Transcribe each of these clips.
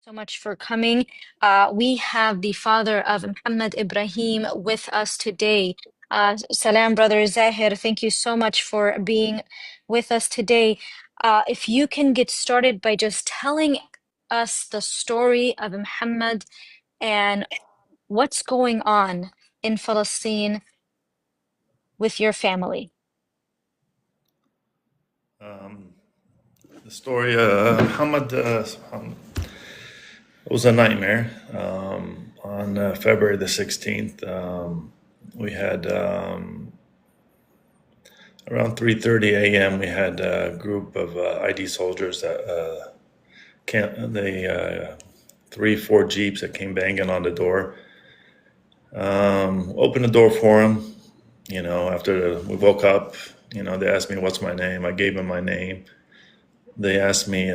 So much for coming. We have the father of Mohammed Ibrahim with us today. Salam, brother Zaher. Thank you so much for being with us today. If you can get started by just telling us the story of Muhammad and what's going on in Palestine with your family. Um, the story, Muhammad, it was a nightmare. On February the 16th, we had around 3:30 a.m. We had a group of ID soldiers that three, four jeeps that came banging on the door. Opened the door for them. After we woke up, they asked me what's my name. I gave them my name. They asked me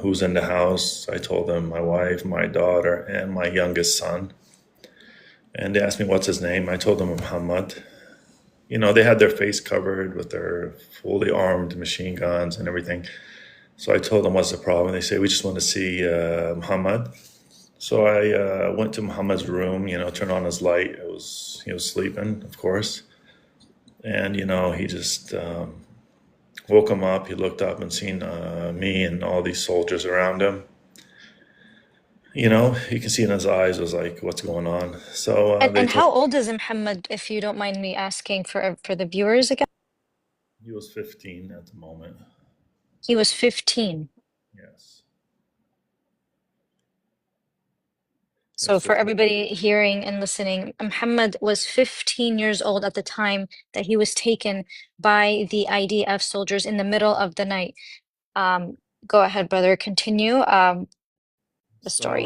who's in the house. I told them my wife, my daughter, and my youngest son. And they asked me what's his name. I told them Muhammad. They had their face covered with their fully armed machine guns and everything. So I told them what's the problem. They say we just want to see Muhammad. So I went to Muhammad's room. Turned on his light. He was sleeping, of course, and he just. Woke him up. He looked up and seen me and all these soldiers around him. You can see in his eyes, it was like, what's going on? So they And told how old is Muhammad, if you don't mind me asking for the viewers again? he was 15 at the moment. He was 15. Yes. He was So for 15. everybody hearing and listening, Muhammad was 15 years old at the time that he was taken by the IDF soldiers in the middle of the night. Um, Go ahead, brother. Continue the So story.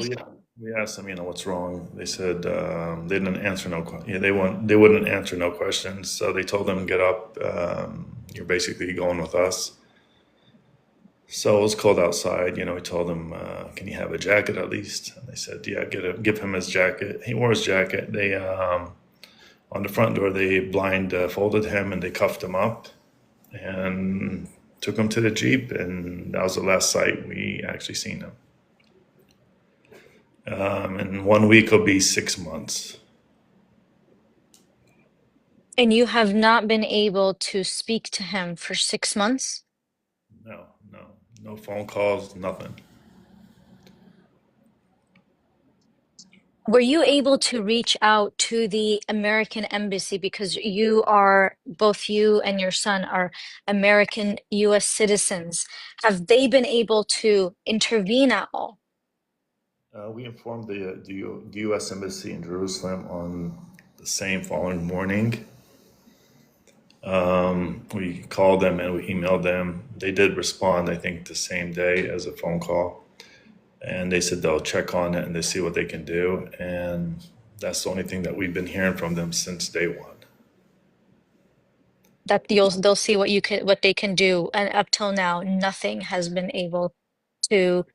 we asked them, what's wrong? They said they didn't answer they wouldn't answer no questions. So they told them, get up. You're basically going with us. So it was cold outside. We told him, "Can you have a jacket at least?" And they said, "Yeah, give him his jacket." He wore his jacket. They on the front door they blind folded him and they cuffed him up and took him to the jeep. And that was the last sight we actually seen him. In 1 week will be 6 months. And you have not been able to speak to him for 6 months? No phone calls, nothing. Were you able to reach out to the American embassy because both you and your son are American US citizens? Have they been able to intervene at all? We informed the U.S. Embassy in Jerusalem on the same following morning. We called them and we emailed them. They did respond, I think, the same day as a phone call. And they said they'll check on it and they see what they can do. And that's the only thing that we've been hearing from them since day one. That they'll see what they can do, and up till now, nothing has been able to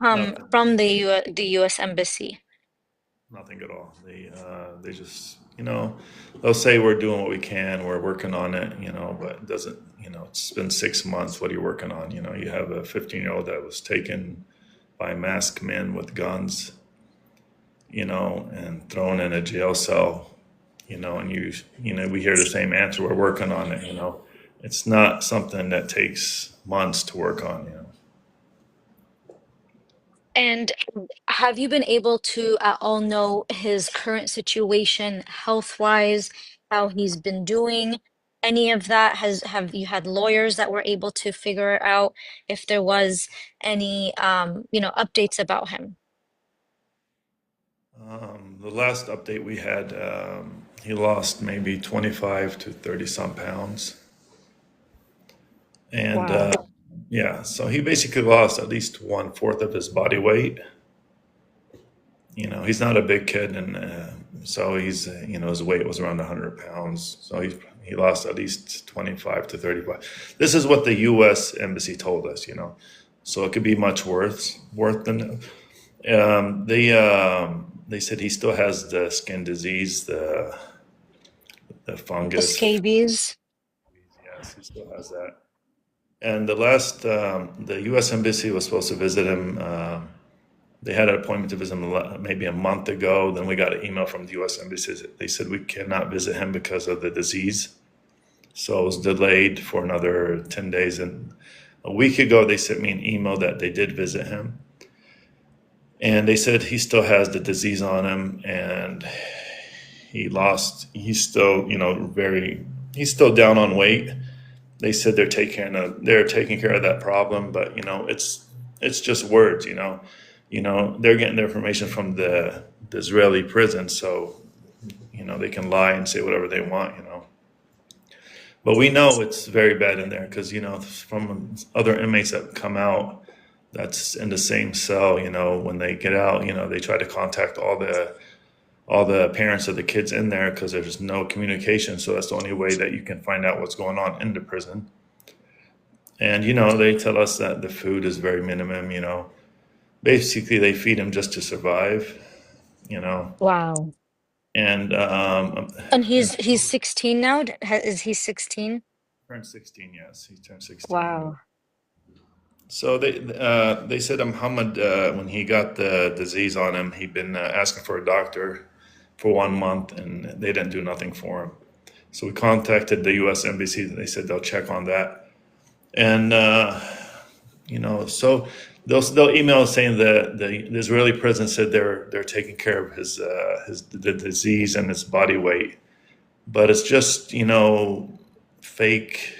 come Nothing, from the US embassy. nothing at all. They just, they'll say we're doing what we can, we're working on it, but it doesn't, it's been 6 months. What are you working on? You have a 15-year-old that was taken by masked men with guns, and thrown in a jail cell, and we hear the same answer. We're working on it. It's not something that takes months to work on. And have you been able to at all know his current situation health-wise, how he's been doing? Any of that have you had lawyers that were able to figure out if there was any updates about him? The last update we had, he lost maybe 25 to 30 some pounds. And Wow. yeah, so he basically lost at least 1/4 of his body weight. He's not a big kid, and so his weight was around 100 pounds. So he lost at least 25 to 35. This is what the U.S. Embassy told us. So it could be much worth than. They said he still has the skin disease, the The fungus. scabies. Yes, he still has that. And the U.S. Embassy was supposed to visit him They had an appointment to visit him maybe a month ago. Then we got an email from the U.S. Embassy. They said we cannot visit him because of the disease. So it was delayed for another 10 days. And a week ago, they sent me an email that they did visit him. And they said he still has the disease on him and he's still, he's still down on weight. They said they're taking care of that problem, but it's just words, they're getting their information from the Israeli prison, so they can lie and say whatever they want. But we know it's very bad in there because from other inmates that come out that's in the same cell, when they get out, they try to contact all the parents of the kids in there because there's no communication. So that's the only way that you can find out what's going on in the prison. And they tell us that the food is very minimum. Basically they feed him just to survive. You know, Wow. and And and he's 16 now? Is he 16? turned 16. Yes, he turned 16. Wow. So they said Muhammad, when he got the disease on him, he'd been asking for a doctor for 1 month, and they didn't do nothing for him. So we contacted the U.S. Embassy. They said they'll check on that, and so they'll email saying that the Israeli prison said they're taking care of his the disease and his body weight, but it's just fake.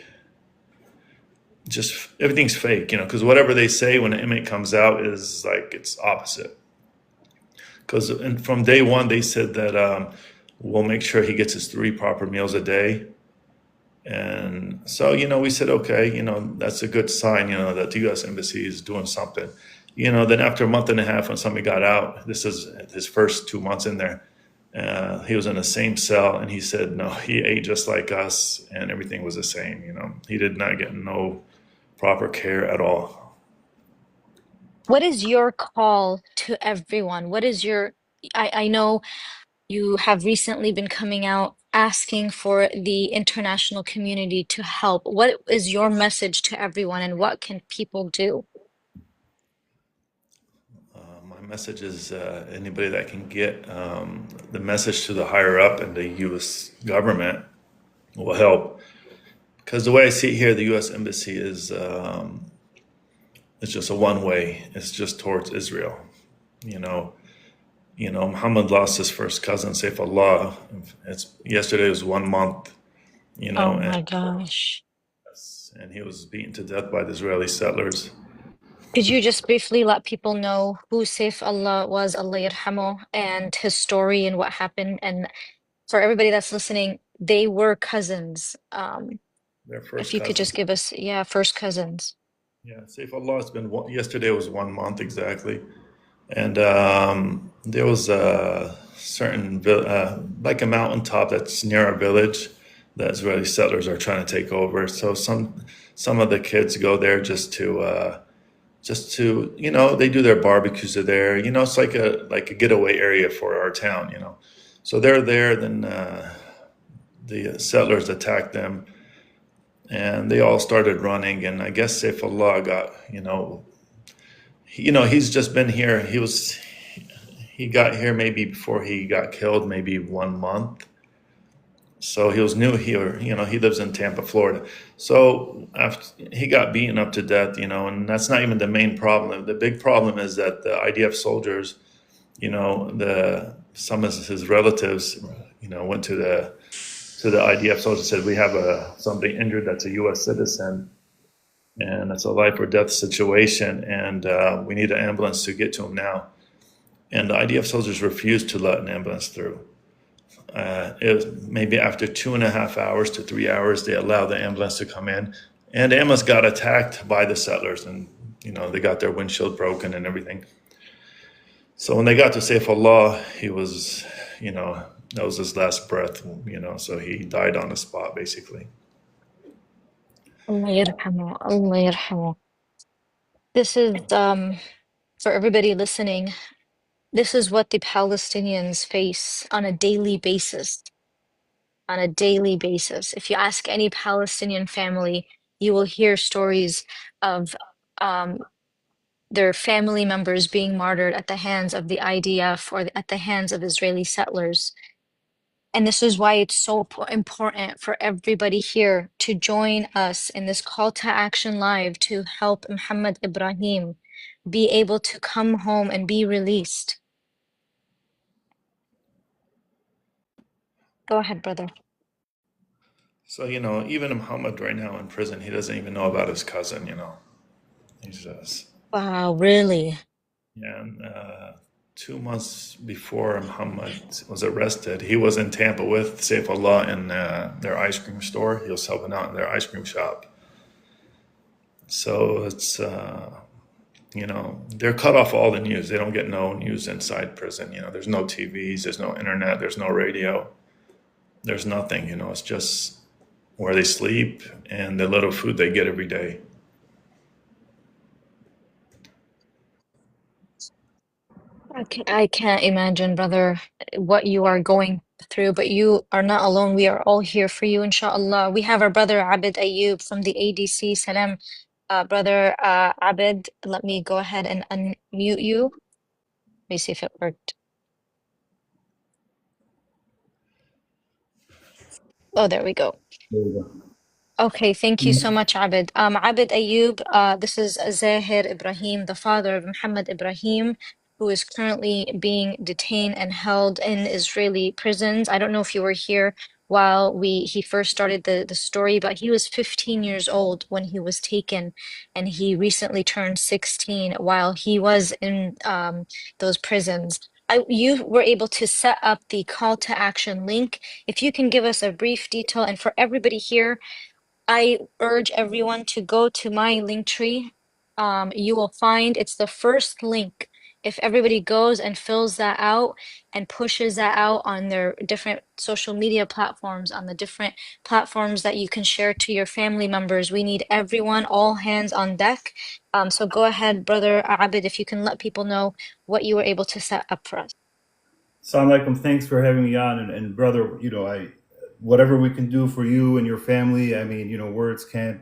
Just everything's fake, because whatever they say when an inmate comes out is like it's opposite. Because from day one they said that we'll make sure he gets his 3 proper meals a day, and so we said okay, that's a good sign, that the U.S. Embassy is doing something. Then after a month and a half, when somebody got out, this is his first 2 months in there. He was in the same cell, and he said no, he ate just like us, and everything was the same. He did not get no proper care at all. What is your call to everyone? What is your, I know you have recently been coming out asking for the international community to help. What is your message to everyone and what can people do? My message is anybody that can get the message to the higher up in the U.S. government will help. Because the way I see it here, the U.S. Embassy is it's just a one way. It's just towards Israel. You know, Muhammad lost his first cousin, Saifullah. It's yesterday was 1 month. Oh And my gosh. he was beaten to death by the Israeli settlers. Could you just briefly let people know who Saif Allah was, Allah yarhamu, and his story and what happened? And for everybody that's listening, they were cousins. Their If first you could cousin. just give us, yeah, first cousins. Yeah, Saifullah has been yesterday was 1 month exactly. And there was a certain, like a mountaintop that's near our village that Israeli settlers are trying to take over. So some of the kids go there just to they do their barbecues are there. It's like a getaway area for our town. So they're there. Then the settlers attacked them, and they all started running. And I guess Saifullah got he's just been here. He got here maybe before he got killed, maybe 1 month. So he was new here. He lives in Tampa, Florida. So after he got beaten up to death, and that's not even the main problem. The big problem is that the IDF soldiers, the some of his relatives, went to the IDF soldiers and said, "We have somebody injured that's a U.S. citizen, and it's a life or death situation, and we need an ambulance to get to him now." And the IDF soldiers refused to let an ambulance through. It was maybe after 2.5 hours to 3 hours, they allowed the ambulance to come in, and the ambulance got attacked by the settlers, and they got their windshield broken and everything. So when they got to Saifullah, he was, that was his last breath, so he died on the spot basically. Allah yarhamu. Allah yarhamu. This is for everybody listening. This is what the Palestinians face on a daily basis. On a daily basis. If you ask any Palestinian family, you will hear stories of um, their family members being martyred at the hands of the IDF or at the hands of Israeli settlers. And this is why it's so important for everybody here to join us in this call to action live to help Mohammed Ibrahim be able to come home and be released. Go ahead, brother. So, even Muhammad right now in prison, he doesn't even know about his cousin. He's just, Wow, really? yeah. And 2 months before Muhammad was arrested, he was in Tampa with Saifullah in their ice cream store. He was helping out in their ice cream shop. So it's, they're cut off all the news. They don't get no news inside prison. There's no TVs, there's no internet, there's no radio, there's nothing. It's just where they sleep and the little food they get every day. I can't imagine, brother, what you are going through, but you are not alone. We are all here for you, inshallah. We have our brother Abid Ayub from the ADC. Salam, brother Abid. Let me go ahead and unmute you. Let me see if it worked. Oh, there we go. There we go. Okay, thank you so much, Abid. Abid Ayub, this is Zaher Ibrahim, the father of Mohammed Ibrahim, who is currently being detained and held in Israeli prisons. I don't know if you were here while he first started the story, but he was 15 years old when he was taken, and he recently turned 16 while he was in those prisons. You were able to set up the call to action link. If you can give us a brief detail, and for everybody here, I urge everyone to go to my link tree. You will find it's the first link. If everybody goes and fills that out and pushes that out on their different social media platforms, on the different platforms that you can share to your family members, we need everyone, all hands on deck. So go ahead, brother Abid, if you can let people know what you were able to set up for us. Assalamu alaikum. Thanks for having me on, and brother, whatever we can do for you and your family. I mean, words can't,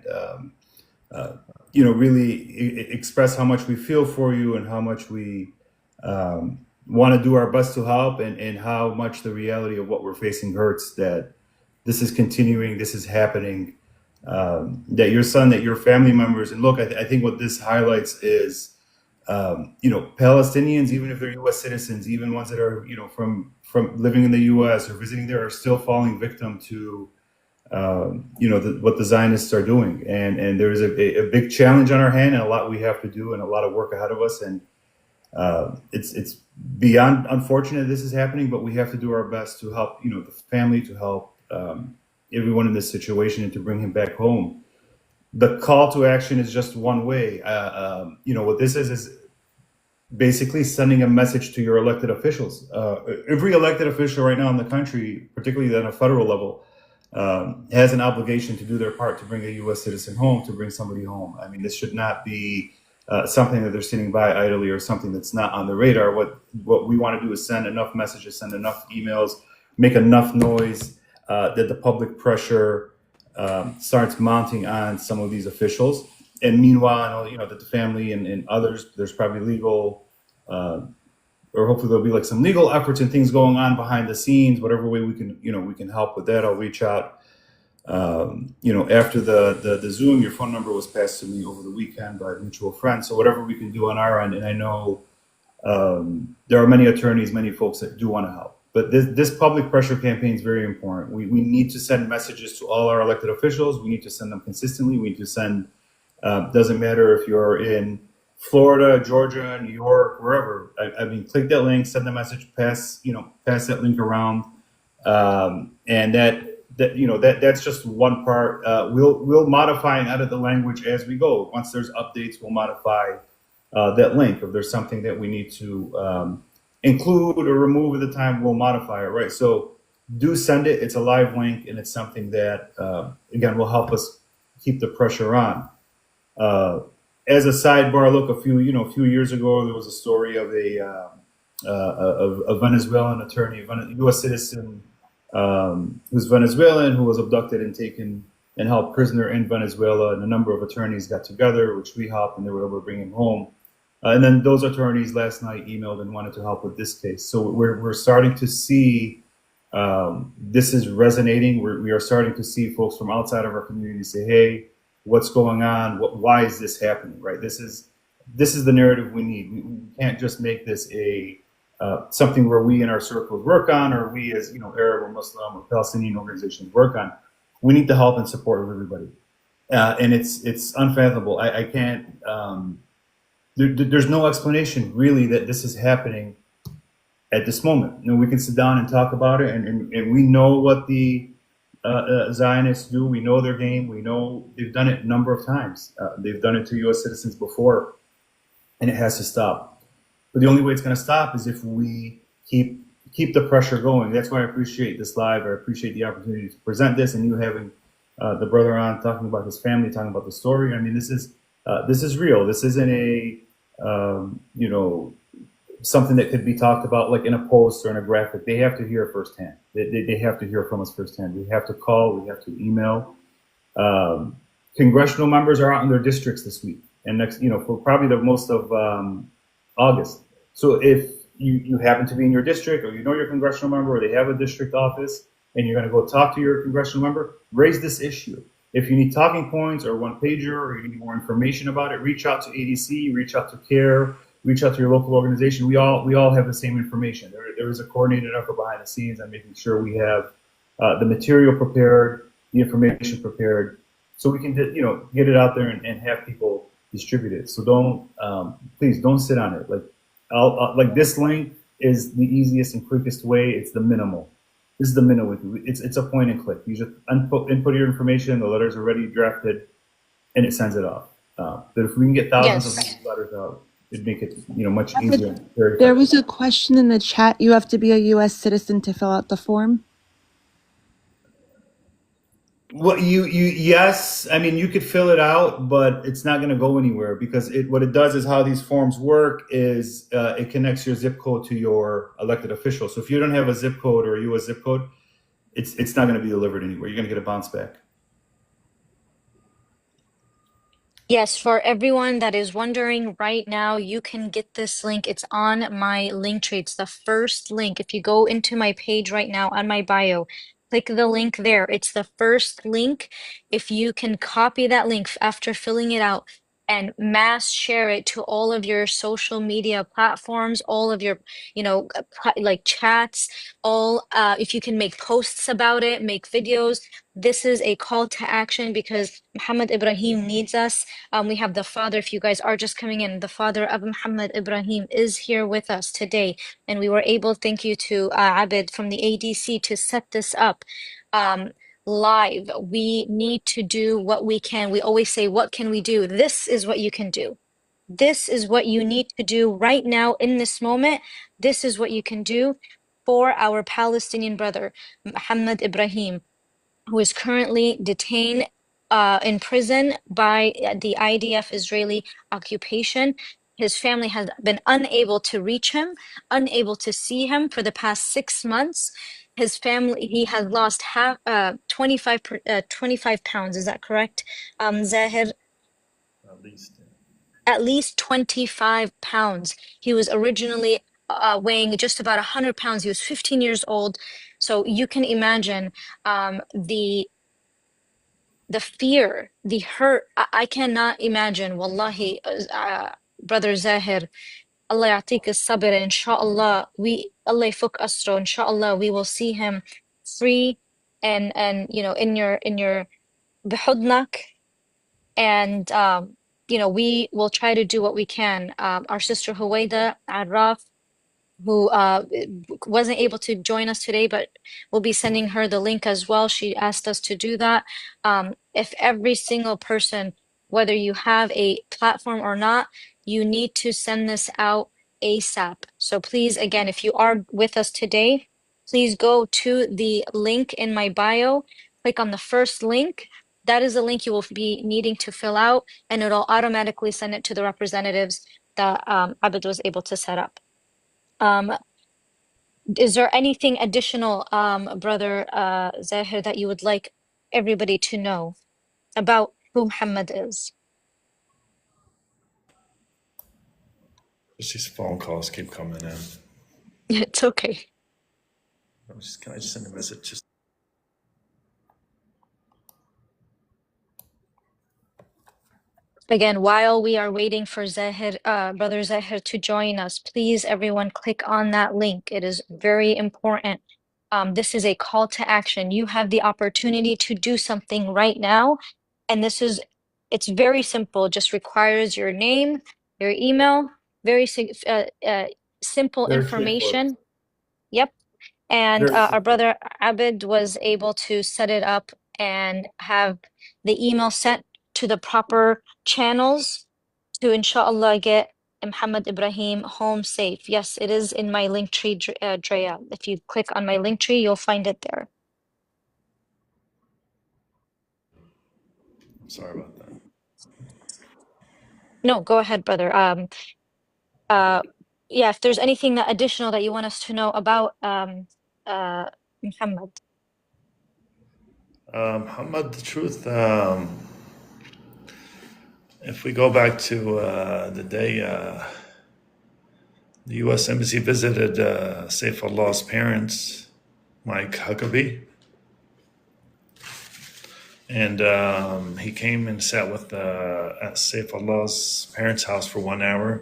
really express how much we feel for you and how much we want to do our best to help, and how much the reality of what we're facing hurts. That this is continuing, this is happening. That your son, that your family members, and look, I think what this highlights is, Palestinians, even if they're U.S. citizens, even ones that are, from living in the U.S. or visiting there, are still falling victim to, what the Zionists are doing. And there is a big challenge on our hand, and a lot we have to do, and a lot of work ahead of us. And it's beyond unfortunate this is happening, but we have to do our best to help, the family, to help everyone in this situation, and to bring him back home. The call to action is just one way. What this is basically sending a message to your elected officials. Every elected official right now in the country, particularly on a federal level, has an obligation to do their part to bring a U.S. citizen home, to bring somebody home. I mean, this should not be something that they're sitting by idly, or something that's not on the radar. What we want to do is send enough messages, send enough emails, make enough noise that the public pressure starts mounting on some of these officials. And meanwhile, I know, that the family and others, there's probably legal, or hopefully there'll be like some legal efforts and things going on behind the scenes. Whatever way we can help with that, I'll reach out. After the Zoom, your phone number was passed to me over the weekend by a mutual friend. So whatever we can do on our end, and I know there are many attorneys, many folks that do want to help. But this public pressure campaign is very important. We need to send messages to all our elected officials. We need to send them consistently. We need to send, doesn't matter if you're in Florida, Georgia, New York, wherever. I mean, click that link, send the message, pass that link around. And that's just one part. We'll modify and edit the language as we go. Once there's updates, we'll modify that link. If there's something that we need to include or remove at the time, we'll modify it, right? So do send it. It's a live link, and it's something that, again, will help us keep the pressure on. As a sidebar, look, a few years ago, there was a story of a Venezuelan attorney, a U.S. citizen, who's Venezuelan, who was abducted and taken and held prisoner in Venezuela. And a number of attorneys got together, which we helped, and they were able to bring him home. And then those attorneys last night emailed and wanted to help with this case. So we're starting to see this is resonating. We are starting to see folks from outside of our community say, "Hey, what's going on? Why is this happening?" Right? This is the narrative we need. We can't just make this a something where we in our circles work on, or we as Arab or Muslim or Palestinian organizations work on. We need the help and support of everybody, and it's unfathomable. I can't. There's no explanation really that this is happening at this moment. We can sit down and talk about it, and we know what the Zionists do. We know their game. We know they've done it a number of times. They've done it to U.S. citizens before, and it has to stop. But the only way it's going to stop is if we keep the pressure going. That's why I appreciate this live. I appreciate the opportunity to present this, and you having the brother on talking about his family, talking about the story. I mean, this is real. This isn't a something that could be talked about like in a post or in a graphic. They have to hear it firsthand. They have to hear from us firsthand. We have to call. We have to email. Congressional members are out in their districts this week and next, for probably the most of August. So if you happen to be in your district, or your congressional member, or they have a district office, and you're going to go talk to your congressional member, raise this issue. If you need talking points or one pager, or you need more information about it, reach out to ADC, reach out to CARE, reach out to your local organization. We all have the same information. There is a coordinated effort behind the scenes on making sure we have the material prepared, the information prepared, so we can get it out there and have people distribute it. So please don't sit on it. Like this link is the easiest and quickest way. It's the minimal. This is the minimal. It's a point and click. You just input your information. The letters are already drafted, and it sends it off. But if we can get thousands of these letters out, it'd make it much easier. There was a question in the chat. You have to be a U.S. citizen to fill out the form. Well, yes. I mean, you could fill it out, but it's not going to go anywhere, because what it does is, how these forms work is it connects your zip code to your elected official. So if you don't have a zip code or a U.S. zip code, it's not going to be delivered anywhere. You're going to get a bounce back. Yes, for everyone that is wondering right now, you can get this link. It's on my link tree. It's the first link. If you go into my page right now on my bio, click the link there. It's the first link. If you can copy that link after filling it out and mass share it to all of your social media platforms, all of your, like chats, if you can make posts about it, make videos. This is a call to action, because Mohammed Ibrahim needs us. We have the father, if you guys are just coming in, the father of Mohammed Ibrahim is here with us today. And we were able, thank you to Abid from the ADC, to set this up live. We need to do what we can. We always say, what can we do? This is what you can do. This is what you need to do right now in this moment. This is what you can do for our Palestinian brother, Mohammed Ibrahim, who is currently detained in prison by the IDF Israeli occupation. His family has been unable to reach him, unable to see him for the past 6 months. His family, he has lost 25 pounds. Is that correct, Zahir? At least. At least 25 pounds. He was originally weighing just about 100 pounds. He was 15 years old. So you can imagine the fear, the hurt. I cannot imagine. Wallahi, brother Zahir, Allah ya'tik as-sabr, inshallah. Allah yfuk asro, inshallah, we will see him free and in your bihudnak, and we will try to do what we can. Our sister Huwaida Arraf, who wasn't able to join us today, but we'll be sending her the link as well. She asked us to do that. If every single person, whether you have a platform or not, you need to send this out ASAP. So please, again, if you are with us today, please go to the link in my bio, click on the first link. That is the link you will be needing to fill out, and it'll automatically send it to the representatives that Abid was able to set up. Is there anything additional, brother Zahir, that you would like everybody to know about who Muhammad is? Just these phone calls keep coming in. It's okay. Can I just send a message? Just Again, while we are waiting for Brother Zaher to join us, please everyone click on that link. It is very important. This is a call to action. You have the opportunity to do something right now. And it's very simple, just requires your name, your email, simple Very straightforward. information. Yep. And Very our simple. brother Abid was able to set it up and have the email sent to the proper channels to inshallah get Mohammed Ibrahim home safe. Yes, it is in my link tree, Drea. If you click on my link tree, you'll find it there. sorry about that. No, go ahead, brother. Uh, yeah, if there's anything additional that you want us to know about Muhammad. Muhammad, the truth. If we go back to the day the U.S. Embassy visited Saif Allah's parents, Mike Huckabee, and he came and sat with at Saif Allah's parents' house for 1 hour.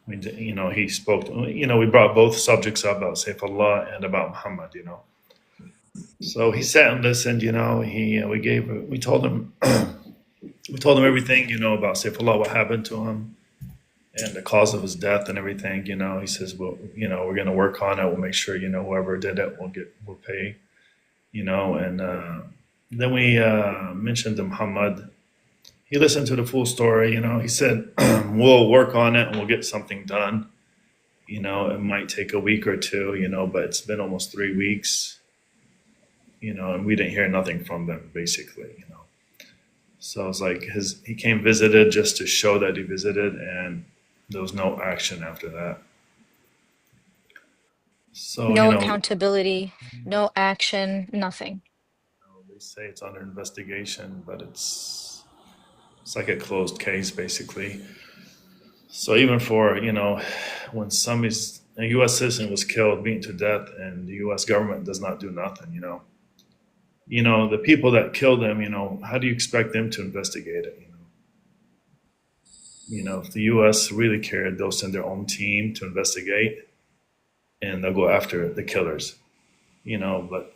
He spoke. We brought both subjects up about Saif Allah and about Muhammad. So he sat and listened. We told him we told him everything. About Saif Allah, what happened to him, and the cause of his death and everything. He says, well, we're going to work on it. We'll make sure, whoever did it, we'll pay. And then we mentioned to Muhammad. He listened to the full story. He said, we'll work on it and we'll get something done. It might take a week or two, but it's been almost 3 weeks, and we didn't hear nothing from them, basically. So it's like he came visited just to show that he visited, and there was no action after that. So, No accountability, no action, nothing. They say it's under investigation, but it's like a closed case, basically. So even for, when a U.S. citizen was killed, beaten to death, and the U.S. government does not do nothing, the people that killed them, how do you expect them to investigate it? If the U.S. really cared, they'll send their own team to investigate, and they'll go after the killers. But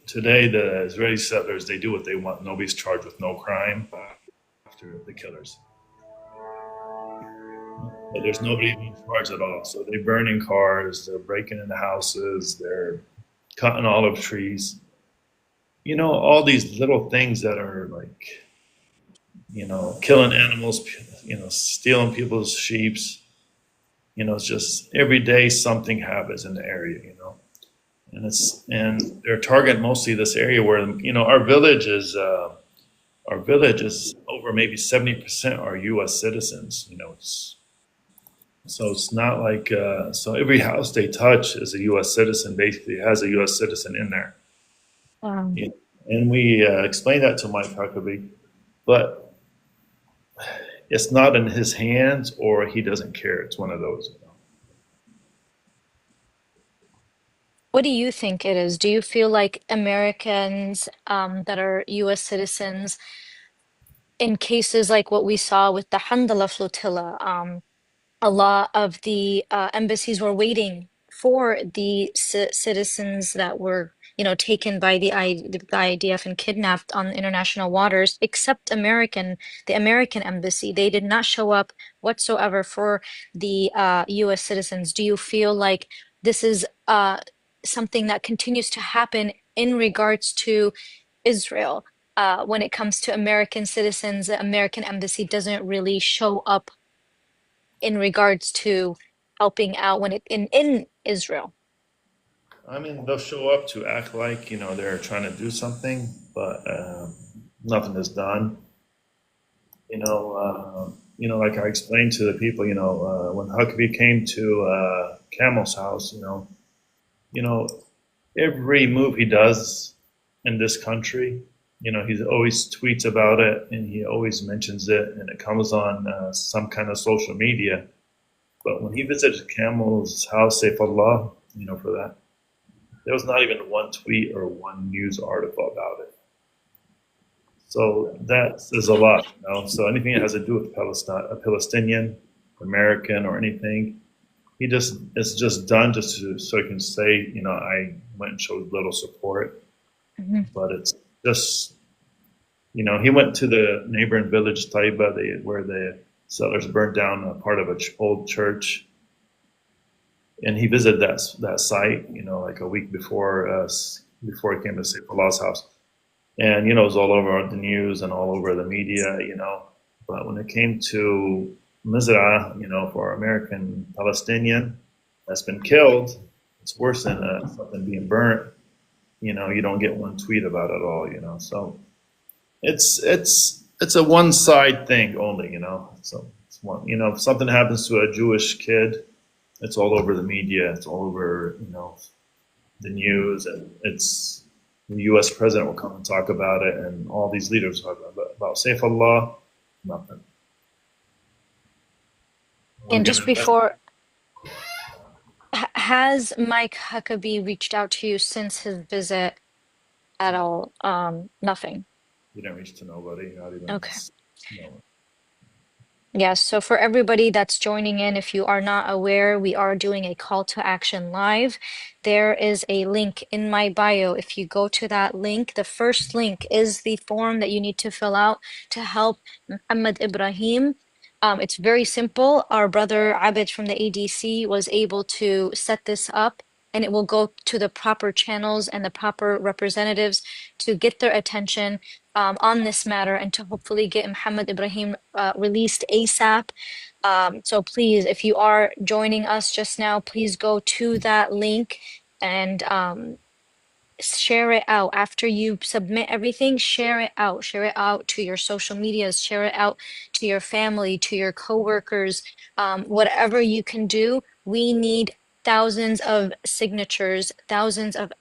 today the Israeli settlers, they do what they want. Nobody's charged with no crime after the killers. But there's nobody being charged at all. So they're burning cars, they're breaking into houses, they're cutting olive trees. All these little things that are like, killing animals, stealing people's sheeps. It's just every day something happens in the area, and they're targeting mostly this area where, our village is over maybe 70% are U.S. citizens. So it's not like, so every house they touch is a U.S. citizen, basically has a U.S. citizen in there. Wow. And we explained that to Mike Huckabee, but it's not in his hands, or he doesn't care. It's one of those. What do you think it is? Do you feel like Americans that are U.S. citizens, in cases like what we saw with the Handala flotilla, a lot of the embassies were waiting for the citizens that were, taken by the IDF and kidnapped on international waters, except the American embassy. They did not show up whatsoever for the U.S. citizens. Do you feel like this is something that continues to happen in regards to Israel? When it comes to American citizens, the American embassy doesn't really show up in regards to helping out when in Israel. I mean, they'll show up to act like, they're trying to do something, but nothing is done. Like I explained to the people, when Huckabee came to Camel's house, every move he does in this country, he always tweets about it, and he always mentions it, and it comes on some kind of social media. But when he visited Camel's house, Saifullah, for that, there was not even one tweet or one news article about it. So that says a lot. So anything that has to do with Palestine, a Palestinian, American, or anything, it's just done just so he can say, I went and showed little support. Mm-hmm. But it's just, he went to the neighboring village, Taiba, where the settlers burned down a part of an old church. And he visited that site, like a week before he came to Saifullah's house. And, it was all over the news and all over the media, But when it came to Mizrah, for American Palestinian that's been killed, it's worse than something being burnt. You don't get one tweet about it at all, So it's a one side thing only, So it's one, if something happens to a Jewish kid, it's all over the media, it's all over, the news, and it's the U.S. president will come and talk about it, and all these leaders talk about Saifullah, nothing. And just before, has Mike Huckabee reached out to you since his visit at all? Nothing. He didn't reach to nobody, not even. Okay. No. Yes, so for everybody that's joining in, if you are not aware, we are doing a call to action live. There is a link in my bio. If you go to that link, the first link is the form that you need to fill out to help Mohammed Ibrahim. It's very simple. Our brother Abid from the ADC was able to set this up, and it will go to the proper channels and the proper representatives to get their attention on this matter and to hopefully get Mohammed Ibrahim released ASAP. So please, if you are joining us just now, please go to that link and share it out. After you submit everything, share it out. Share it out to your social medias, share it out to your family, to your coworkers, whatever you can do. We need thousands of signatures, thousands of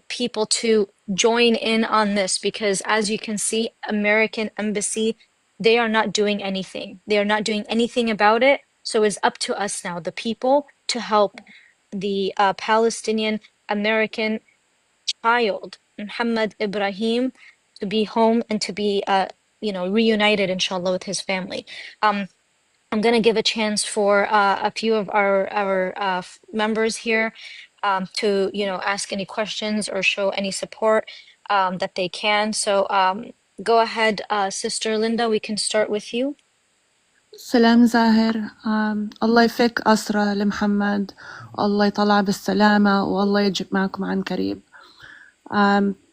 people to join in on this, because as you can see, American Embassy, they are not doing anything. They are not doing anything about it. So it's up to us now, the people, to help the Palestinian American child, Mohammed Ibrahim, to be home and to be, reunited, inshallah, with his family. I'm going to give a chance for a few of our members here to, ask any questions or show any support that they can. So go ahead, Sister Linda, we can start with you. سلام زاهر. الله يفك أسرى لمحمد، الله يطلع بالسلامة، والله يجمعكم عن قريب.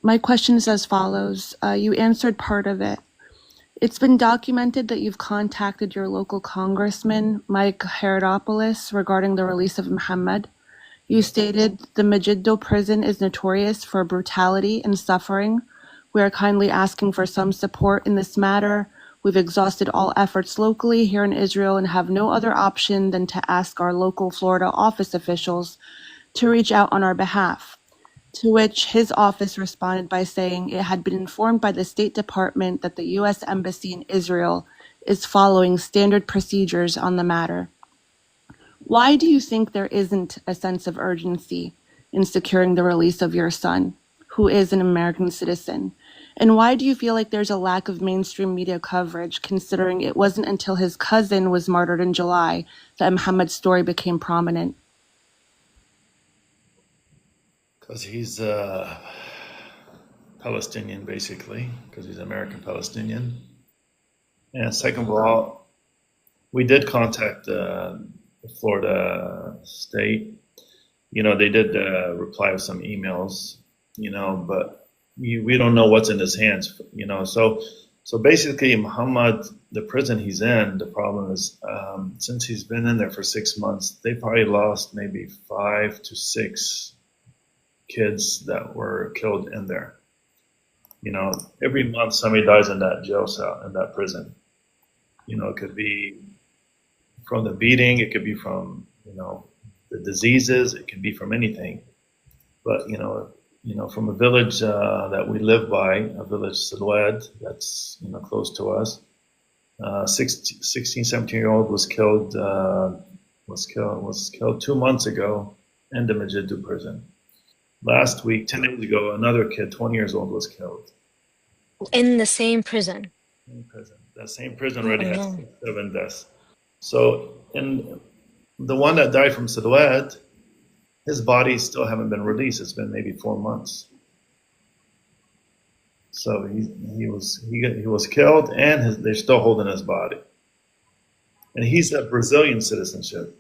My question is as follows. You answered part of it. It's been documented that you've contacted your local congressman, Mike Herodopoulos, regarding the release of Muhammad. You stated the Megiddo prison is notorious for brutality and suffering. We are kindly asking for some support in this matter. We've exhausted all efforts locally here in Israel and have no other option than to ask our local Florida office officials to reach out on our behalf. To which his office responded by saying it had been informed by the State Department that the U.S. Embassy in Israel is following standard procedures on the matter. Why do you think there isn't a sense of urgency in securing the release of your son, who is an American citizen? And why do you feel like there's a lack of mainstream media coverage, considering it wasn't until his cousin was martyred in July that Muhammad's story became prominent? Because he's Palestinian, basically, because he's American Palestinian. And second of all, we did contact the Florida state. They did reply with some emails, but we don't know what's in his hands, So basically, Muhammad, the prison he's in, the problem is since he's been in there for 6 months, they probably lost maybe 5 to 6 kids that were killed in there. Every month somebody dies in that jail cell, in that prison. It could be from the beating, it could be from, the diseases, it could be from anything. But, from a village that we live by, a village Silwed, that's, close to us, 16, 17-year-old was killed. Was killed 2 months ago in the Majiddu prison. Last week, 10 days ago, another kid, 20 years old, was killed In the same prison. in prison. That same prison Oh, already has no. 7 deaths. So, and the one that died from Silhouette, his body still haven't been released. It's been maybe 4 months. So he was killed, and they're still holding his body. And he's a Brazilian citizenship.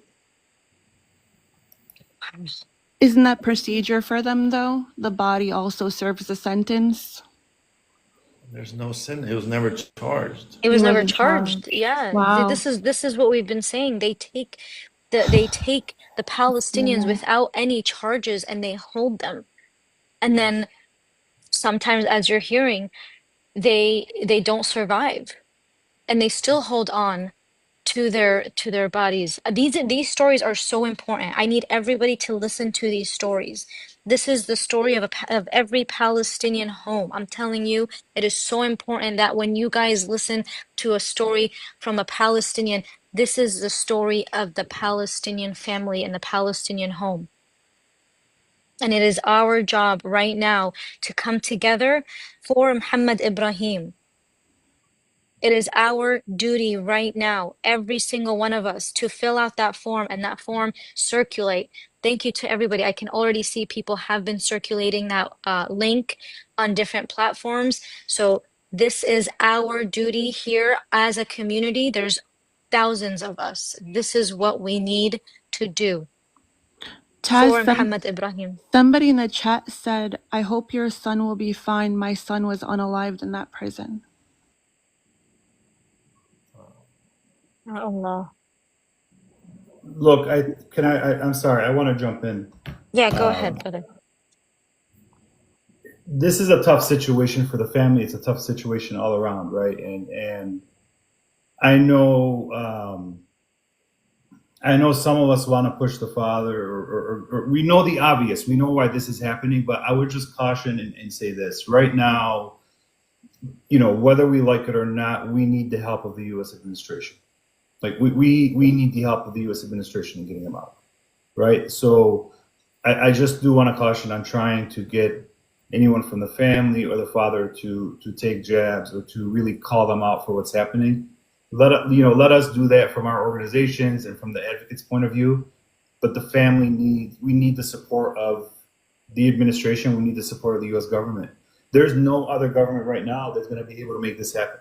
Isn't that procedure for them, though? The body also serves a sentence. There's no sin. He was never charged. He He was never wasn't charged. charged. Yeah, Wow. this is what we've been saying. They take the Palestinians Yeah. without any charges and they hold them. And then sometimes, as you're hearing, they don't survive and they still hold on to their bodies. These stories are so important. I need everybody to listen to these stories. This is the story of every Palestinian home. I'm telling you, it is so important that when you guys listen to a story from a Palestinian, this is the story of the Palestinian family and the Palestinian home. And it is our job right now to come together for Mohammed Ibrahim. It is our duty right now, every single one of us, to fill out that form and that form circulate. Thank you to everybody. I can already see people have been circulating that link on different platforms. So this is our duty here as a community. There's thousands of us. This is what we need to do for Taz, Mohammed Ibrahim. somebody in the chat said, I hope your son will be fine. My son was unalived in that prison. Allah. Look, I'm sorry. I want to jump in. Yeah, go ahead, brother. This is a tough situation for the family. It's a tough situation all around, right? And I know some of us want to push the father, or we know the obvious. We know why this is happening, but I would just caution and say this right now. Whether we like it or not, we need the help of the U.S. administration. Like we need the help of the U.S. administration in getting them out, right? So I just do want to caution on trying to get anyone from the family or the father to take jabs or to really call them out for what's happening. Let us do that from our organizations and from the advocates' point of view. But the family we need the support of the administration. We need the support of the U.S. government. There's no other government right now that's going to be able to make this happen,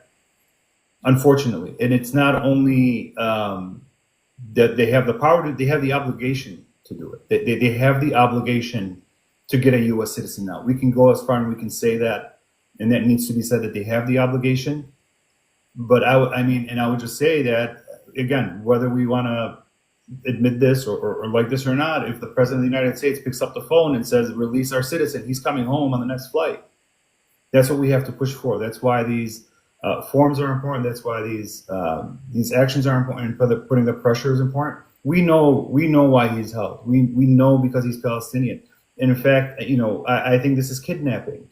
unfortunately. And it's not only that they have the power, they have the obligation to do it. They have the obligation to get a U.S. citizen out. We can go as far and we can say that, and that needs to be said, that they have the obligation. But I would just say that, again, whether we want to admit this or like this or not, if the president of the United States picks up the phone and says, release our citizen, he's coming home on the next flight. That's what we have to push for. That's why these forms are important. That's why these actions are important, and putting the pressure is important. We know why he's held. We know because he's Palestinian. And in fact, I think this is kidnapping.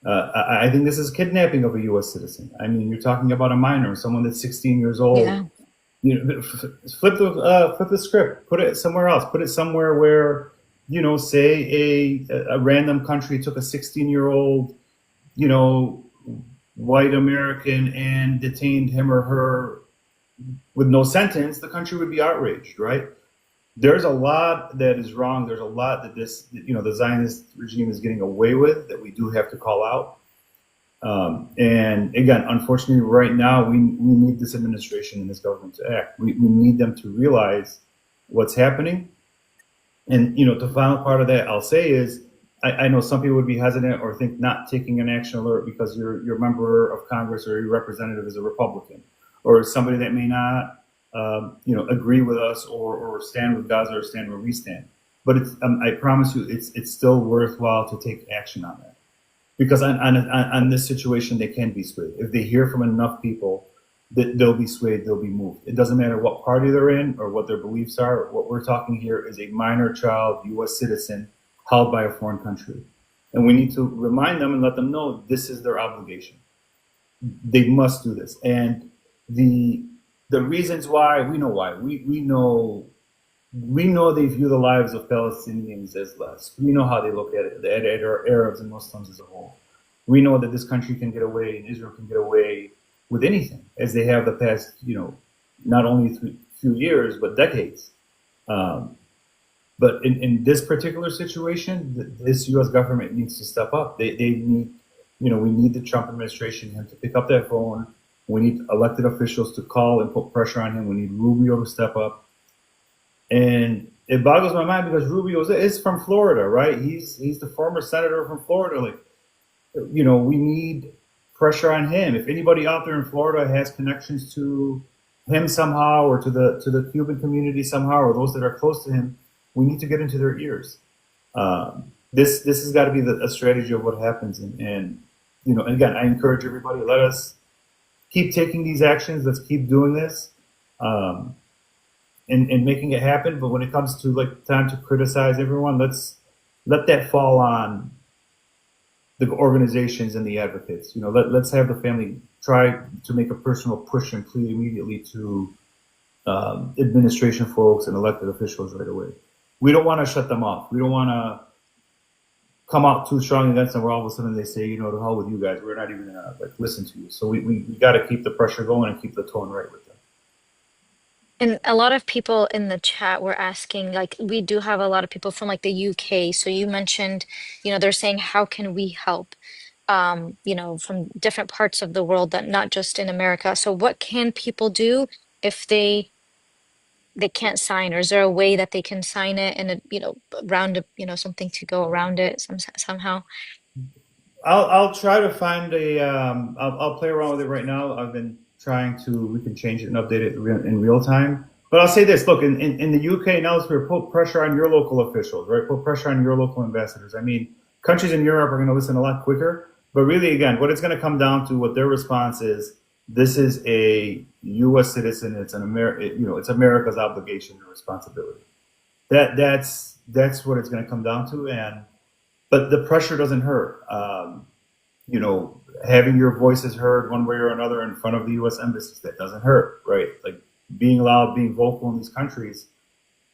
I think this is kidnapping of a U.S. citizen. I mean, you're talking about a minor, someone that's 16 years old. Yeah. Flip the script. Put it somewhere else. Put it somewhere where, say a random country took a 16-year-old, white American and detained him or her with no sentence. The country would be outraged, right? There's a lot that is wrong. There's a lot that the Zionist regime is getting away with that we do have to call out. And again, unfortunately, right now, we need this administration and this government to act. We need them to realize what's happening. And, the final part of that I'll say is, I know some people would be hesitant or think not taking an action alert because your member of Congress or your representative is a Republican or somebody that may not agree with us or stand with Gaza or stand where we stand. But I promise you, it's still worthwhile to take action on that, because on this situation they can be swayed. If they hear from enough people, they'll be swayed, they'll be moved. It doesn't matter what party they're in or what their beliefs are. What we're talking here is a minor child, U.S. citizen, held by a foreign country, and we need to remind them and let them know this is their obligation. They must do this. And the the reasons why, we know why. We know they view the lives of Palestinians as less. We know how they look at it, at Arabs and Muslims as a whole. We know that this country can get away and Israel can get away with anything, as they have the past, not only few years but decades. Um, but in this particular situation, this U.S. government needs to step up. They need, we need the Trump administration to pick up that phone. We need elected officials to call and put pressure on him. We need Rubio to step up. And it boggles my mind because Rubio is from Florida, right? He's the former senator from Florida. Like, we need pressure on him. If anybody out there in Florida has connections to him somehow, or to the Cuban community somehow, or those that are close to him, we need to get into their ears. This has got to be a strategy of what happens. And again, I encourage everybody, let us keep taking these actions. Let's keep doing this. And making it happen. But when it comes to like time to criticize everyone, let's let that fall on the organizations and the advocates. Let's have the family try to make a personal push and plea immediately to administration folks and elected officials right away. We don't want to shut them off. We don't want to come out too strong against them where all of a sudden they say, to hell with you guys. We're not even gonna listen to you. So we got to keep the pressure going and keep the tone right with them. And a lot of people in the chat were asking, like, we do have a lot of people from like the UK. So you mentioned, they're saying, how can we help? From different parts of the world, that not just in America. So what can people do if they can't sign, or is there a way that they can sign it and around something to go around it somehow? I'll try to find I'll play around with it right now. I've been trying to. We can change it and update it in real time. But I'll say this: look, in the UK now, it's we're put pressure on your local officials, right? Put pressure on your local ambassadors. I mean, countries in Europe are going to listen a lot quicker. But really, again, what it's going to come down to, what their response is: this is a U.S. citizen. It's it's America's obligation and responsibility. That's what it's going to come down to, but the pressure doesn't hurt. Having your voices heard one way or another in front of the U.S. embassies, that doesn't hurt, right? Like, being loud, being vocal in these countries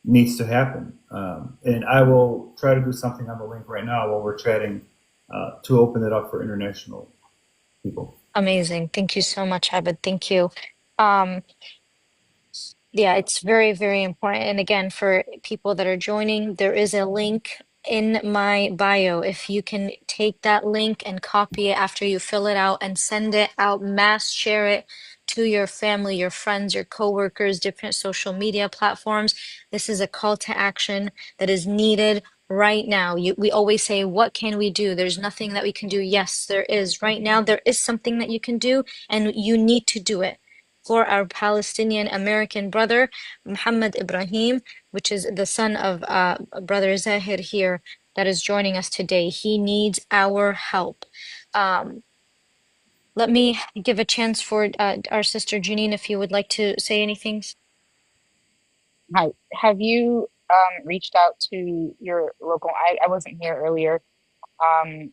needs to happen. And I will try to do something on the link right now while we're chatting to open it up for international people. Amazing. Thank you so much, Abed. Thank you. Yeah, it's very, very important. And again, for people that are joining, there is a link in my bio. If you can take that link and copy it after you fill it out and send it out, mass share it to your family, your friends, your coworkers, different social media platforms. This is a call to action that is needed right now. We always say, what can we do? There's nothing that we can do. Yes, there is. Right now, there is something that you can do, and you need to do it for our Palestinian American brother, Mohammed Ibrahim, which is the son of brother Zaher here, that is joining us today. He needs our help. Let me give a chance for our sister Janine, if you would like to say anything. Hi. Have you reached out to your local? I wasn't here earlier. Um,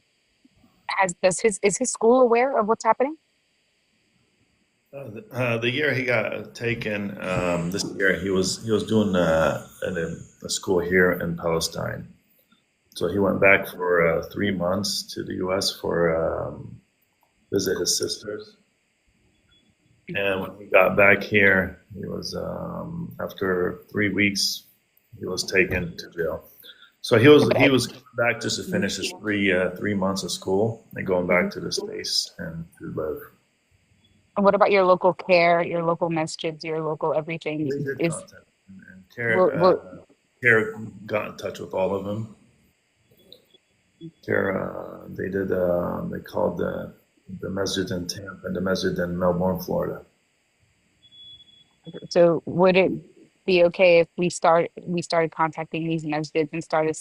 is his school aware of what's happening? The year he got taken, this year he was doing in a school here in Palestine. So he went back for 3 months to the U.S. for visit his sisters. And when he got back here, he was after 3 weeks, he was taken to jail. So he was coming back just to finish his 3 months of school and going back to the States and to live. And what about your local care, your local masjids, your local everything? They did Is contact him, and Care got in touch with all of them. Care, they called the masjid in Tampa and the masjid in Melbourne, Florida. so would it be okay if we started contacting these masjids and started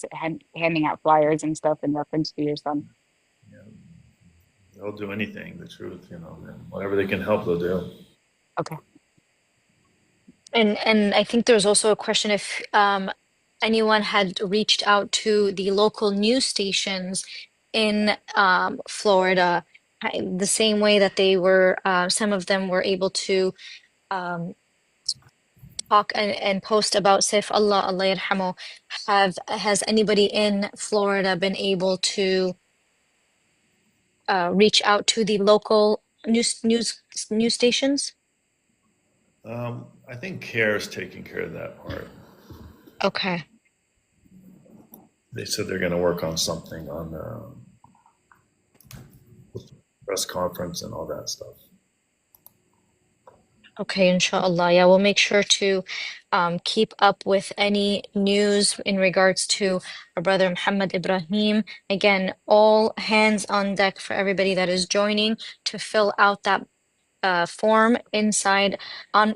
handing out flyers and stuff in reference to your son? Yeah, they'll do anything, the truth, and whatever they can help, they'll do. Okay. And I think there's also a question if anyone had reached out to the local news stations in Florida. the same way that they were, some of them were able to um, talk and post about Saif Allah, Allah yarhamu. Has anybody in Florida been able to reach out to the local news stations? I think CARE is taking care of that part. Okay. They said they're going to work on something on the press conference and all that stuff. Okay, inshallah. Yeah, we'll make sure to keep up with any news in regards to our brother Mohammed Ibrahim. Again, all hands on deck for everybody that is joining to fill out that form inside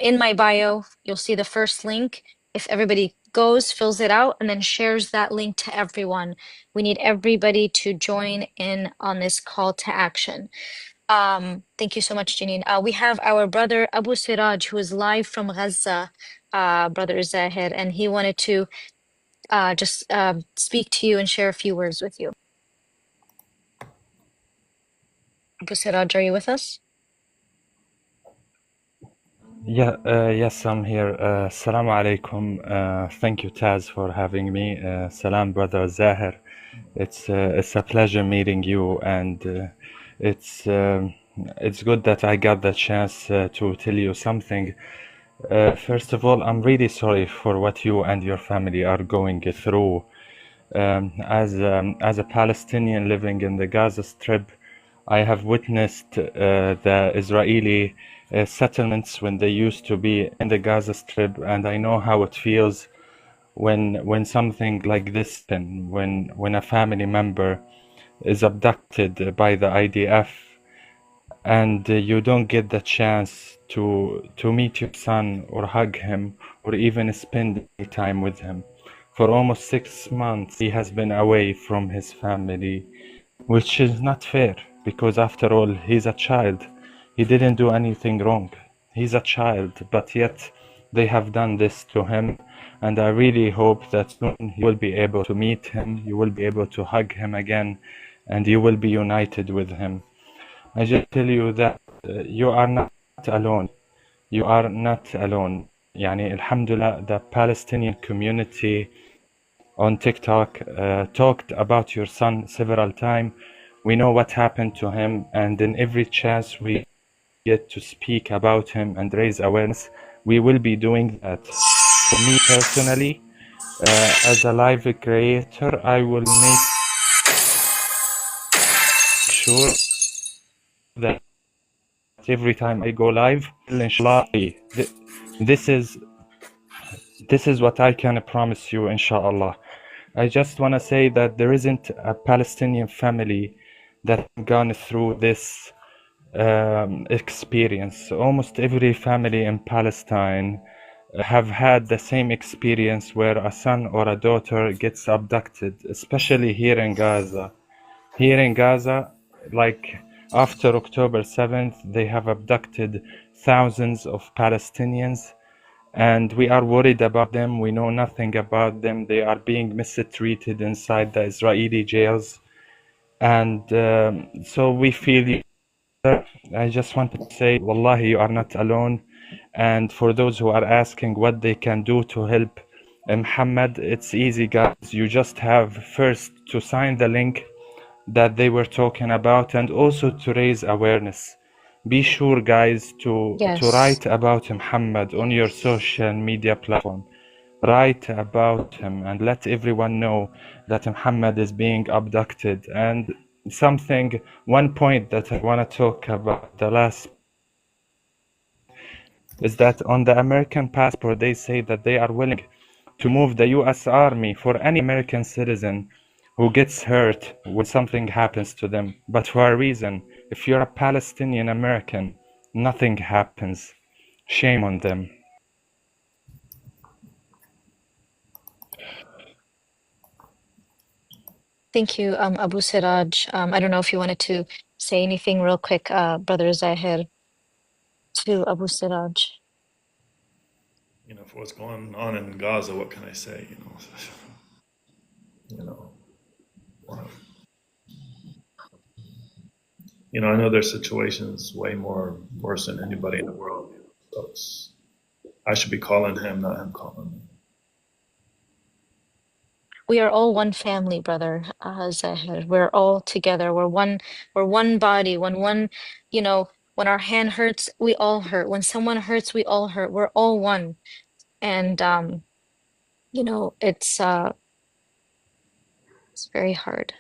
in my bio. You'll see the first link. If everybody goes, fills it out, and then shares that link to everyone. We need everybody to join in on this call to action. Thank you so much, Janine. We have our brother Abu Siraj, who is live from Gaza, brother Zahir, and he wanted to just speak to you and share a few words with you. Abu Siraj, are you with us? Yeah, yes, I'm here. Assalamu alaikum. Thank you, Taz, for having me. Salam, brother Zaher. It's a pleasure meeting you, and it's um, it's good that I got the chance to tell you something. First of all, I'm really sorry for what you and your family are going through. As a Palestinian living in the Gaza Strip, I have witnessed the Israeli settlements when they used to be in the Gaza Strip, and I know how it feels when something like this happens, when a family member is abducted by the IDF and you don't get the chance to meet your son or hug him or even spend any time with him. For almost 6 months, he has been away from his family, which is not fair because, after all, he's a child. He didn't do anything wrong. He's a child, but yet they have done this to him. And I really hope that soon you will be able to meet him, you will be able to hug him again, and you will be united with him. I just tell you that you are not alone. You are not alone. Yani, Alhamdulillah, the Palestinian community on TikTok talked about your son several times. We know what happened to him, and in every chance we get to speak about him and raise awareness, we will be doing that. For me personally, as a live creator, I will make sure that every time I go live, inshallah, this is what I can promise you, inshallah. I just want to say that there isn't a Palestinian family that has gone through this experience. Almost every family in Palestine have had the same experience where a son or a daughter gets abducted, especially here in Gaza. Here in Gaza, like after October 7th, they have abducted thousands of Palestinians, and we are worried about them. We know nothing about them. They are being mistreated inside the Israeli jails. And so we feel you. I just want to say, Wallahi, you are not alone. And for those who are asking what they can do to help Muhammad, it's easy, guys. You just have first to sign the link that they were talking about, and also to raise awareness. Be sure, guys, to Yes. write about Muhammad on your social media platform. Write about him and let everyone know that Muhammad is being abducted. And one point that I want to talk about, the last, is that on the American passport, they say that they are willing to move the U.S. Army for any American citizen who gets hurt when something happens to them. But for a reason, if you're a Palestinian American, nothing happens. Shame on them. Thank you, Abu Siraj. I don't know if you wanted to say anything real quick, brother Zahir, to Abu Siraj. You know, for what's going on in Gaza, what can I say? You know, you know, I know their situation is way more worse than anybody in the world. So I should be calling him, not him calling me. We are all one family, brother Zaher. We're all together. We're one body. You know, when our hand hurts, we all hurt. When someone hurts, we all hurt. We're all one. And you know, it's very hard.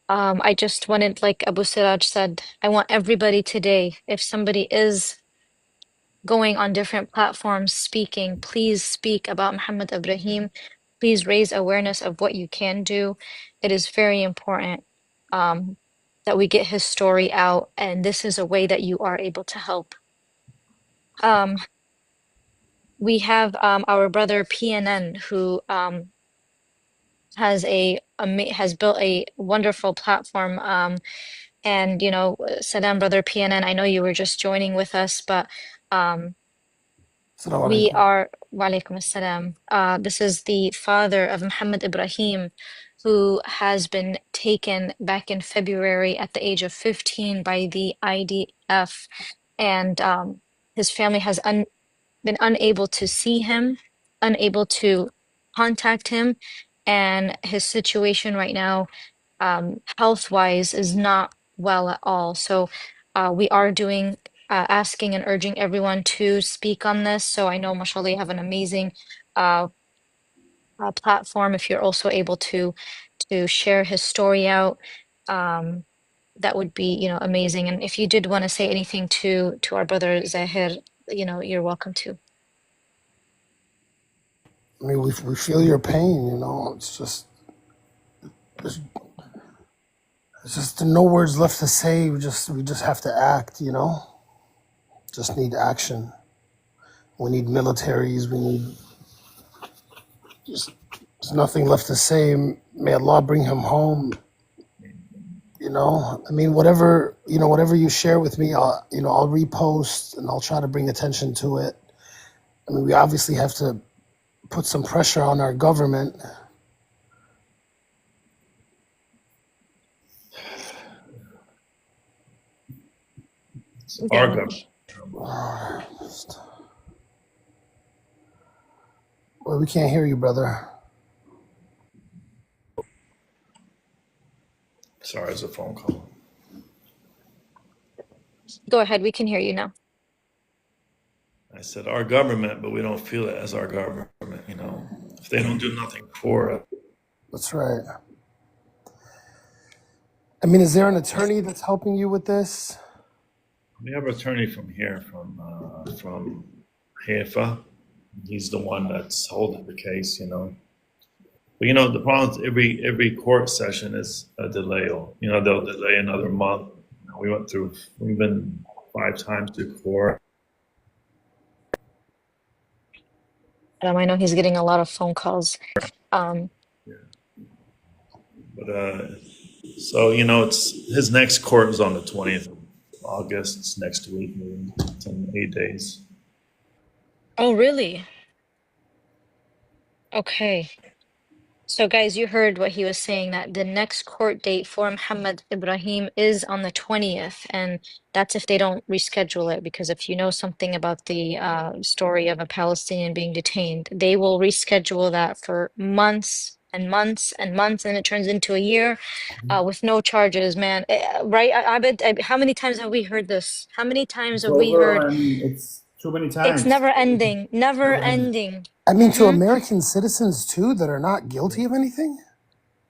I just wanted, like Abu Siraj said, I want everybody today, if somebody is going on different platforms speaking, please speak about Mohammed Ibrahim. Please raise awareness of what you can do. It is very important that we get his story out, and this is a way that you are able to help. We have our brother PNN who has built a wonderful platform. And you know, Salam, brother PNN, I know you were just joining with us, but Assalamu we alaikum. are, wa alaikum assalam. This is the father of Mohammed Ibrahim, who has been taken back in February at the age of 15 by the IDF, and his family has been unable to see him, unable to contact him, and his situation right now, health-wise, is not well at all. So we are asking and urging everyone to speak on this. So I know, mashallah, you have an amazing platform. If you're also able to share his story out, that would be, you know, amazing. And if you did want to say anything to our brother Zahir, you know, you're welcome to. I mean, we feel your pain, you know. There's, there's just no words left to say. We just have to act, you know. Just need action. We need militaries. We need there's nothing left to say. May Allah bring him home. You know, I mean, whatever you share with me, I'll repost and I'll try to bring attention to it. I mean, we obviously have to put some pressure on our government. It's our government. Well, we can't hear you, brother. Sorry, it's a phone call. Go ahead, we can hear you now. I said our government, but we don't feel it as our government, you know. If they don't do nothing for it. That's right. I mean, is there an attorney that's helping you with this? We have an attorney from here, from Haifa. He's the one that's holding the case, you know. But you know, the problem is every court session is a delay. You know, they'll delay another month. You know, we've been 5 times to court. I know he's getting a lot of phone calls. Yeah. But so you know, his next court is on the 20th of August. It's next week, maybe. It's in 8 days. Oh, really? Okay. So guys, you heard what he was saying, that the next court date for Mohammed Ibrahim is on the 20th, and that's if they don't reschedule it, because if you know something about the story of a Palestinian being detained, they will reschedule that for months and months and months, and it turns into a year with no charges, man. Right, Abed? How many times have we heard this? How many times It's have we heard? I mean, it's too many It's times. never ending, never ending. I mean, to American citizens too that are not guilty of anything?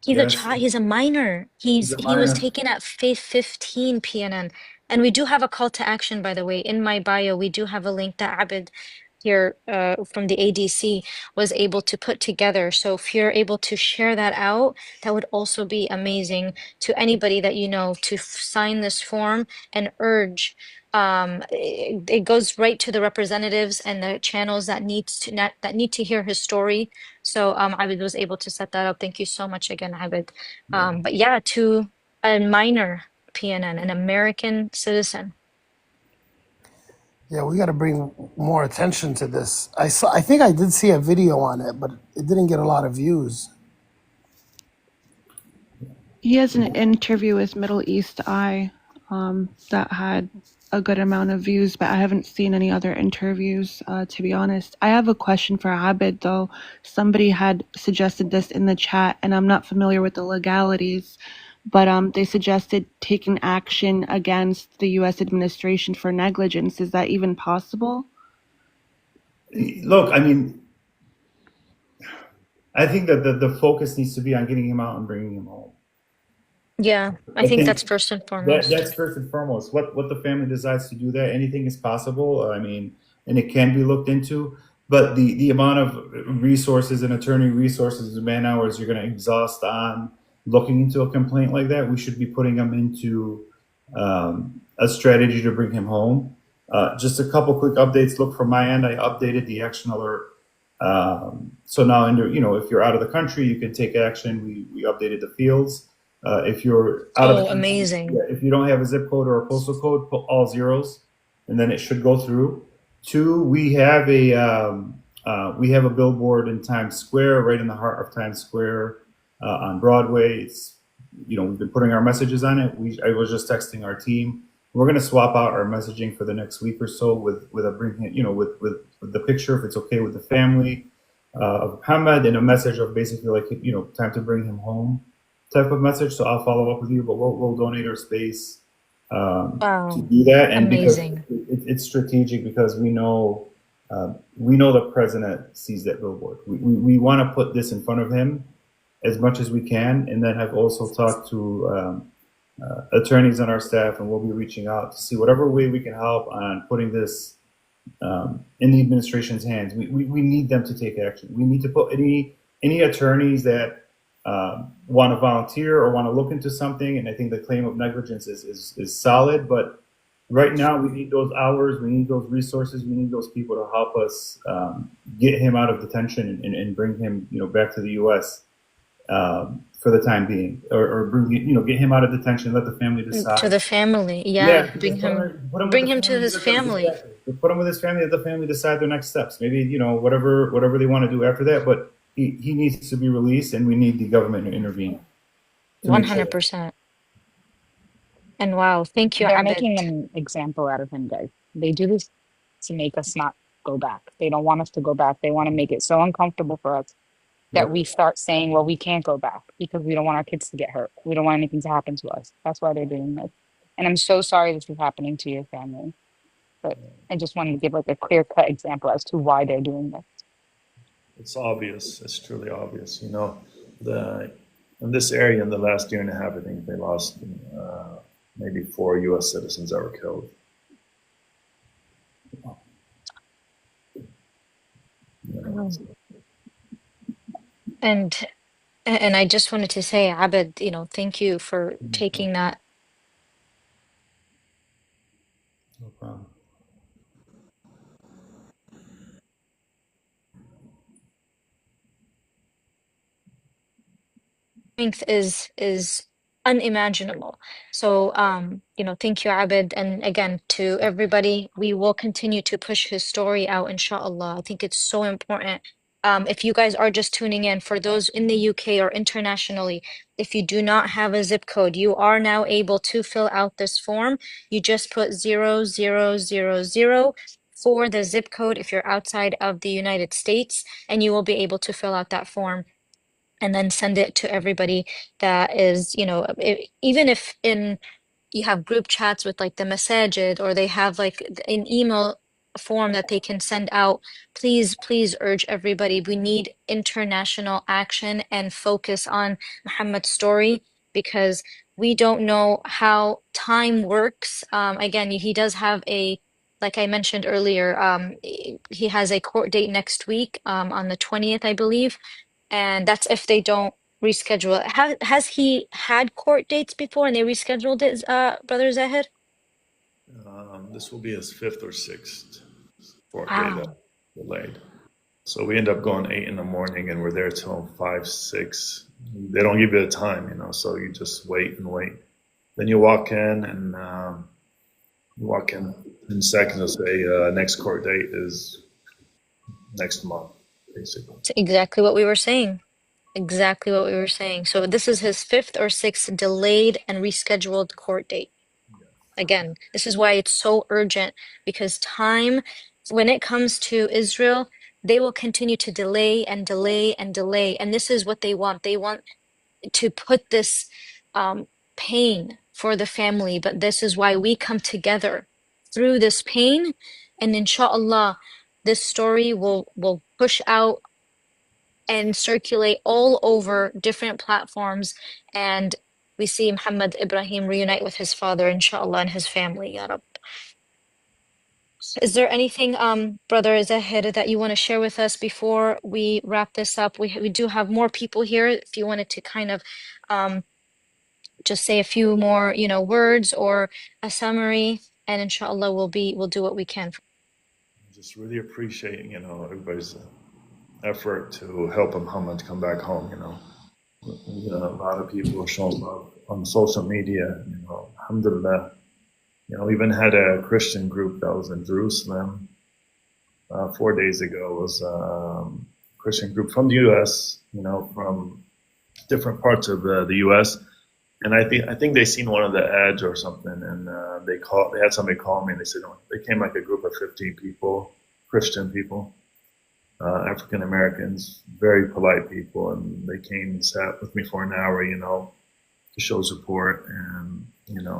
He's a Yes. child. He's a minor. He's a He was minor. taken at 15 PNN. And we do have a call to action, by the way. In my bio, we do have a link that Abid here from the ADC was able to put together. So if you're able to share that out, that would also be amazing to anybody that you know to sign this form and urge. It goes right to the representatives and the channels that need to hear his story. So Abid was able to set that up. Thank you so much again, Abid. But yeah, to a minor PNN, an American citizen. Yeah, we got to bring more attention to this. I think I did see a video on it, but it didn't get a lot of views. He has an interview with Middle East Eye. that had a good amount of views, but I haven't seen any other interviews, to be honest. I have a question for Abid, though. Somebody had suggested this in the chat, and I'm not familiar with the legalities, but they suggested taking action against the U.S. administration for negligence. Is that even possible? Look, I mean, I think that the focus needs to be on getting him out and bringing him home. Yeah, I think that's first and foremost. That's first and foremost. What the family decides to do, that anything is possible. I mean, and it can be looked into. But the amount of resources and attorney resources and man hours you're going to exhaust on looking into a complaint like that, we should be putting them into a strategy to bring him home. Just a couple quick updates. Look, from my end, I updated the action alert. So now, if you're out of the country, you can take action. We updated the fields. If you're out of the country, amazing. if you don't have a zip code or a postal code, put all zeros, and then it should go through. 2, we have a billboard in Times Square, right in the heart of Times Square, on Broadway. It's, we've been putting our messages on it. I was just texting our team. We're going to swap out our messaging for the next week or so with the picture, if it's okay with the family of Mohammed, and a message of basically like, time to bring him home type of message. So I'll follow up with you, but we'll donate our space to do that. And amazing. Because it's strategic, because we know the president sees that billboard. We want to put this in front of him as much as we can, and then have also talked to attorneys on our staff, and we'll be reaching out to see whatever way we can help on putting this in the administration's hands. We need them to take action. We need to put any attorneys that want to volunteer or want to look into something, and I think the claim of negligence is solid, but right now we need those hours, we need those resources, we need those people to help us get him out of detention and bring him back to the U.S. For the time being, or get him out of detention, let the family decide. To the family, bring him to his family. Exactly. Put him with his family, let the family decide their next steps. Maybe whatever they want to do after that, but he needs to be released, and we need the government to intervene. 100%. And wow, thank you, They're Abid. making an example out of him, guys. They do this to make us not go back. They don't want us to go back. They want to make it so uncomfortable for us that we start saying, well, we can't go back because we don't want our kids to get hurt. We don't want anything to happen to us. That's why they're doing this. And I'm so sorry this is happening to your family. But I just wanted to give like a clear-cut example as to why they're doing this. It's obvious. It's truly obvious. In this area, in the last year and a half, I think they lost maybe 4 U.S. citizens that were killed. And I just wanted to say, Abid, thank you for taking that. No problem. Strength is unimaginable. So thank you, Abid, and again to everybody. We will continue to push his story out, inshallah. I think it's so important. If you guys are just tuning in, for those in the UK or internationally, if you do not have a zip code, you are now able to fill out this form. You just put 0000 for the zip code if you're outside of the United States, and you will be able to fill out that form and then send it to everybody that is, even if you have group chats with like the masajid, or they have like an email form that they can send out. Please urge everybody. We need international action and focus on Muhammad's story, because we don't know how time works. Again, he does have like I mentioned earlier, he has a court date next week, on the 20th, I believe. And that's if they don't reschedule it. Has he had court dates before and they rescheduled it, Brother Zaher? This will be his 5th or 6th court day that delayed. So we end up going 8 in the morning, and we're there till 5, 6. They don't give you a time, so you just wait and wait. Then you walk in, and in seconds, they'll say next court date is next month, basically. It's exactly what we were saying. Exactly what we were saying. So this is his 5th or 6th delayed and rescheduled court date. Again, this is why it's so urgent, because time, when it comes to Israel, they will continue to delay and delay and delay. And this is what they want. They want to put this pain for the family, but this is why we come together through this pain, and inshallah, this story will push out and circulate all over different platforms, and we see Mohammed Ibrahim reunite with his father, inshallah, and his family, ya Rab. Is there anything, Brother Zahid, that you want to share with us before we wrap this up? We do have more people here. If you wanted to kind of just say a few more, words or a summary, and inshallah we'll do what we can. Just really appreciate, everybody's effort to help Muhammad come back home, A lot of people are showing love on social media, alhamdulillah. We even had a Christian group that was in Jerusalem 4 days ago. It was a Christian group from the U.S., from different parts of the U.S., and I think they seen one of the ads or something, and they had somebody call me, and they said they came like a group of 15 people, Christian people, African Americans, very polite people, and they came and sat with me for an hour, to show support and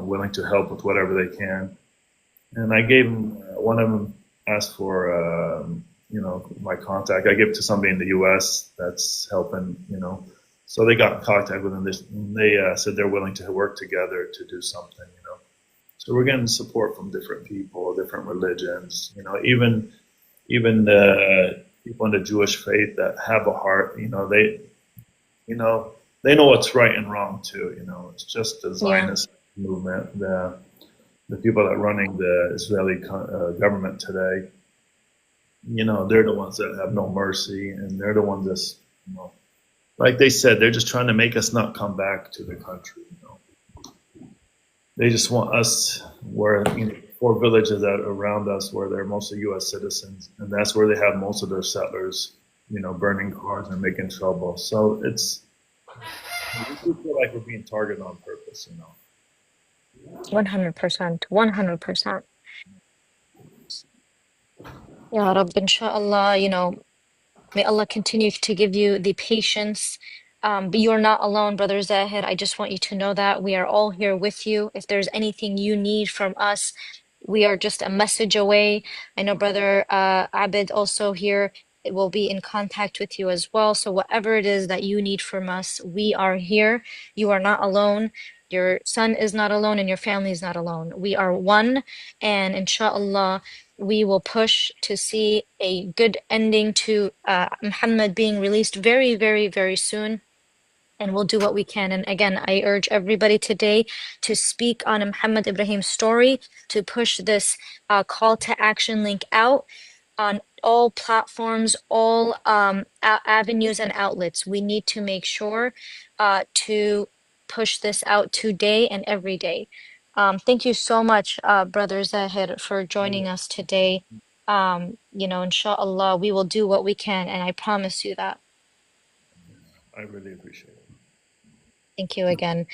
willing to help with whatever they can. And I gave them, one of them asked for my contact. I gave it to somebody in the U.S. that's helping, So they got in contact with them. They said they're willing to work together to do something, So we're getting support from different people, different religions, even the people in the Jewish faith that have a heart, they know what's right and wrong too. It's just the Zionist movement, the people that are running the Israeli government today. They're the ones that have no mercy, and they're the ones that's, like they said, they're just trying to make us not come back to the country. They just want us where 4 villages that are around us where they're mostly U.S. citizens, and that's where they have most of their settlers, burning cars and making trouble. So we feel like we're being targeted on purpose, 100%, 100%. Ya Rab, inshallah, may Allah continue to give you the patience. But you are not alone, Brother Zahid. I just want you to know that we are all here with you. If there's anything you need from us, we are just a message away. I know Brother Abid also here will be in contact with you as well. So whatever it is that you need from us, we are here. You are not alone. Your son is not alone, and your family is not alone. We are one, and inshallah, we will push to see a good ending to Muhammad being released very, very, very soon. And we'll do what we can. And again, I urge everybody today to speak on Mohammed Ibrahim's story, to push this call to action link out on all platforms, all avenues and outlets. We need to make sure to push this out today and every day. Thank you so much, Brother Zahir, for joining us today. Inshallah, we will do what we can, and I promise you that. I really appreciate it. Thank you again.